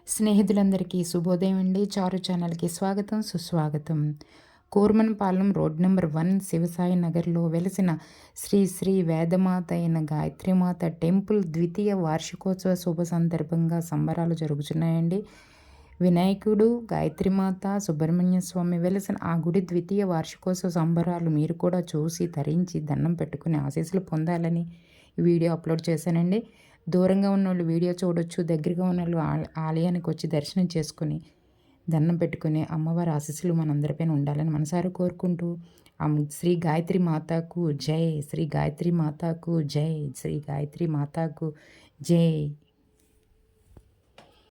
స్నేహితులందరికీ శుభోదయం అండి. చారు ఛానల్‌కి స్వాగతం, సుస్వాగతం. కూర్మన్పాలెం రోడ్ నంబర్ 1 శివసాయి నగర్‌లో వెలిసిన శ్రీ శ్రీ వేదమాత అయిన గాయత్రీమాత టెంపుల్ ద్వితీయ వార్షికోత్సవ శుభ సందర్భంగా సంబరాలు జరుగుతున్నాయండి. వినాయకుడు, గాయత్రీమాత, సుబ్రహ్మణ్య స్వామి వెలిసిన ఆ గుడి ద్వితీయ వార్షికోత్సవ సంబరాలు మీరు కూడా చూసి, తరించి, దండం పెట్టుకుని ఆశీస్సులు పొందాలని ఈ వీడియో అప్లోడ్ చేశానండి. దూరంగా ఉన్నోళ్ళు వీడియో చూడొచ్చు. దగ్గరగా ఉన్నోళ్ళు ఆలయానికి వచ్చి దర్శనం చేసుకొని, దండం పెట్టుకుని అమ్మవారి ఆశీస్సులు మనందరిపైన ఉండాలని మనసారా కోరుకుంటూ, శ్రీ గాయత్రి మాతాకు జై, శ్రీ గాయత్రి మాతాకు జై, శ్రీ గాయత్రి మాతాకు జై.